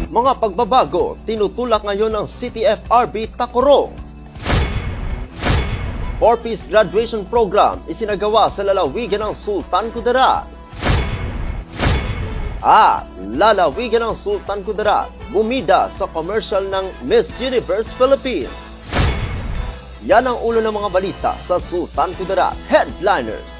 Mga pagbabago, tinutulak ngayon ng CTFRB Tacurong. 4-piece graduation program isinagawa sa lalawigan ng Sultan Kudarat. At lalawigan ng Sultan Kudarat, bumida sa commercial ng Miss Universe Philippines. Yan ang ulo ng mga balita sa Sultan Kudarat Headliners.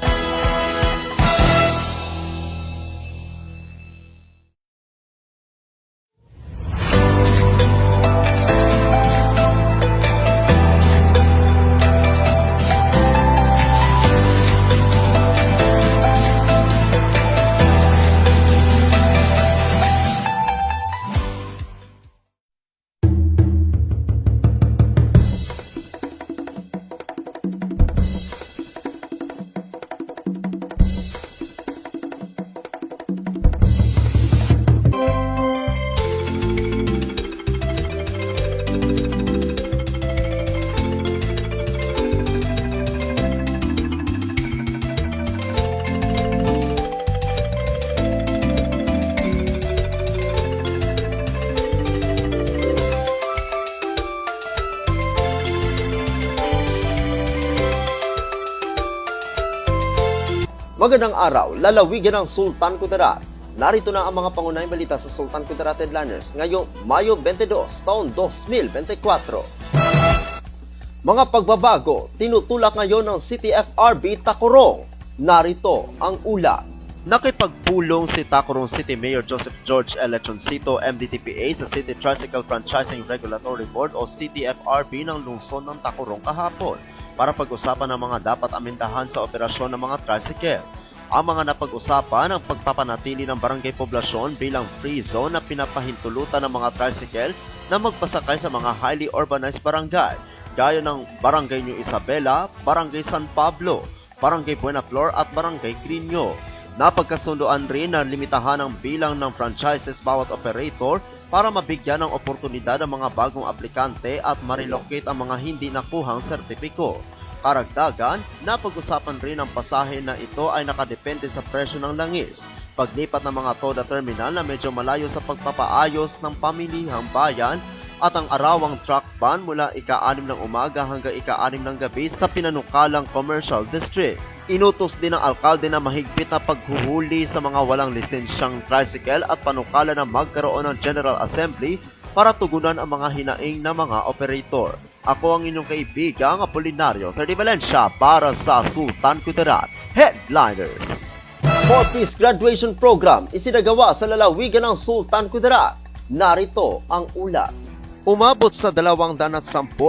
Magandang araw, lalawigan ng Sultan Kudarat. Narito na ang mga pangunahing balita sa Sultan Kudarat Headliners ngayong Mayo 22, taon 2024. Mga pagbabago, tinutulak ngayon ng CTFRB Tacurong. Narito ang ulat. Nakipagpulong si Tacurong City Mayor Joseph George Lechoncito, MDTPA sa City Tricycle Franchising Regulatory Board o CTFRB ng lungsod ng Tacurong kahapon para pag-usapan ang mga dapat amendahan sa operasyon ng mga tricycle. Ang mga napag-usapan ang pagpapanatili ng barangay poblasyon bilang free zone na pinapahintulutan ng mga tricycle na magpasakay sa mga highly urbanized barangay, gaya ng Barangay New Isabela, Barangay San Pablo, Barangay Buena Flor at Barangay Grino. Napagkasunduan rin na limitahan ang bilang ng franchises bawat operator para mabigyan ng oportunidad ang mga bagong aplikante at ma-relocate ang mga hindi nakuhang sertipiko. Karagdagan, napag-usapan rin ang pasahe na ito ay nakadepende sa presyo ng langis, paglipat ng mga TODA terminal na medyo malayo sa pagpapaayos ng pamilihang bayan at ang arawang truck ban mula ika-6 ng umaga hanggang ika-6 ng gabi sa pinanukalang commercial district. Inutos din ng alkalde na mahigpit na paghuhuli sa mga walang lisensyang tricycle at panukala na magkaroon ng General Assembly para tugunan ang mga hinaing na mga operator. Ako ang inyong kaibigang Apolinario Ferdi Valencia para sa Sultan Kudarat Headliners. 4-piece graduation program isinagawa sa lalawigan ng Sultan Kudarat. Narito ang ulat. Umabot sa 210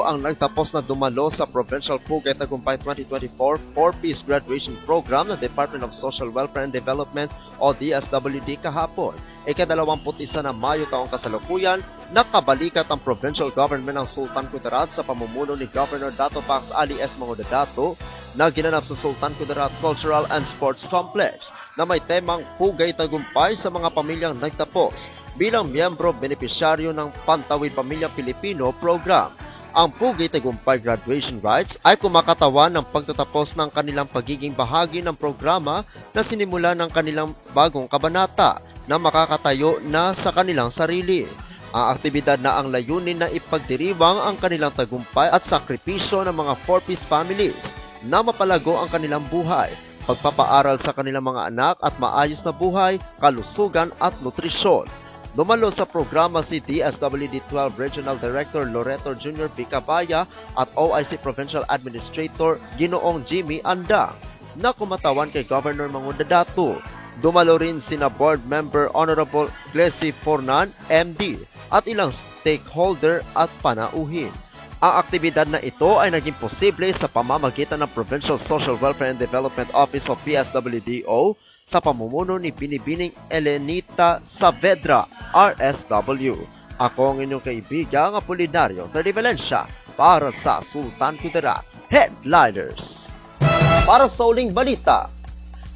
ang nagtapos na dumalo sa Provincial Pugay Tagumpay 2024 4-piece graduation program ng Department of Social Welfare and Development o DSWD kahapon. Ika-21 na Mayo taong kasalukuyan, nakabalikat ang provincial government ng Sultan Kudarat sa pamumuno ni Governor Dato Pax Ali S. Mangudadato na ginanap sa Sultan Kudarat Cultural and Sports Complex na may temang Pugay Tagumpay sa mga pamilyang nagtapos bilang miyembro benepisyaryo ng Pantawid Pamilya Pilipino program. Ang Pugay Tagumpay Graduation Rites ay kumakatawan ng pagtatapos ng kanilang pagiging bahagi ng programa na sinimula ng kanilang bagong kabanata na makakatayo na sa kanilang sarili. Ang aktibidad na ang layunin na ipagdiriwang ang kanilang tagumpay at sakripisyo ng mga 4-piece families na mapalago ang kanilang buhay, pagpapaaral sa kanilang mga anak at maayos na buhay, kalusugan at nutrisyon. Dumalo sa programa si DSWD-12 Regional Director Loreto Jr. Bicabaya at OIC Provincial Administrator Ginoong Jimmy Andang na kumatawan kay Governor Mangudadato. Dumalo rin sina Board Member Honorable Glessy Fornan, MD, at ilang stakeholder at panauhin. Ang aktibidad na ito ay naging posible sa pamamagitan ng Provincial Social Welfare and Development Office o PSWDO sa pamumuno ni Binibining Elenita Saavedra, RSW. Ako ang inyong kaibigang Apolinario Ferdi Valencia para sa Sultan Kudarat Headliners. Para sa uling balita,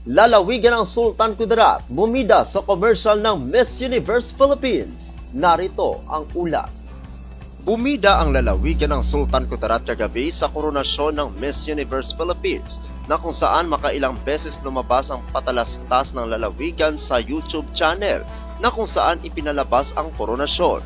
lalawigan ng Sultan Kudarat bumida sa commercial ng Miss Universe Philippines. Narito ang ulat. Bumida ang lalawigan ng Sultan Kudarat kagabi sa koronasyon ng Miss Universe Philippines na kung saan makailang beses lumabas ang patalastas ng lalawigan sa YouTube channel na kung saan ipinalabas ang koronasyon.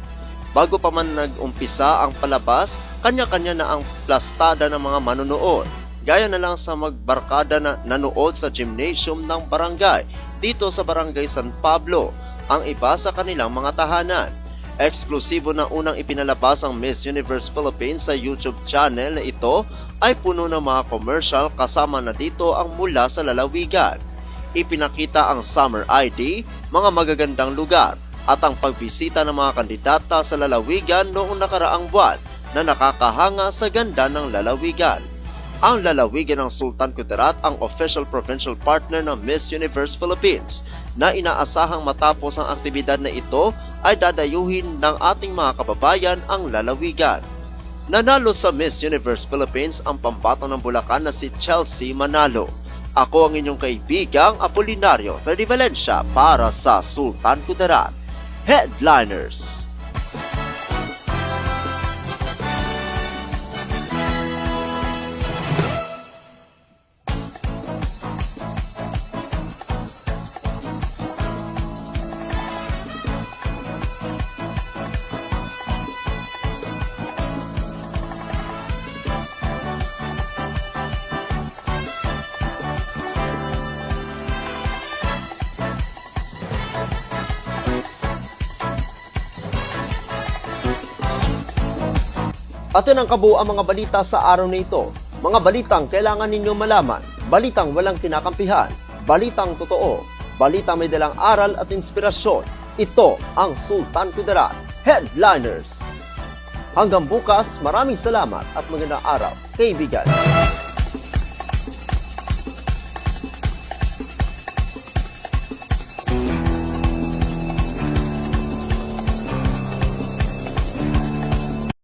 Bago pa man nag-umpisa ang palabas, kanya-kanya na ang plastada ng mga manonood. Gaya na lang sa magbarkada na nanood sa gymnasium ng barangay dito sa Barangay San Pablo, ang iba sa kanilang mga tahanan. Eksklusibo na unang ipinalabas ang Miss Universe Philippines sa YouTube channel na ito ay puno ng mga commercial kasama na dito ang mula sa lalawigan. Ipinakita ang Summer ID, mga magagandang lugar, at ang pagbisita ng mga kandidata sa lalawigan noong nakaraang buwan na nakakahanga sa ganda ng lalawigan. Ang lalawigan ng Sultan Kudarat ang official provincial partner ng Miss Universe Philippines na inaasahang matapos ang aktibidad na ito ay dadayuhin ng ating mga kababayan ang lalawigan. Nanalo sa Miss Universe Philippines ang pambato ng Bulacan na si Chelsea Manalo. Ako ang inyong kaibigang Apolinario Terdi Valencia para sa Sultan Kudarat Headliners. Atin ang kabuuan mga balita sa araw na ito. Mga balitang kailangan ninyo malaman, balitang walang kinakampihan, balitang totoo, balitang may dalang aral at inspirasyon. Ito ang Sultan Kudarat Headliners. Hanggang bukas, maraming salamat at magandang araw, kaibigan.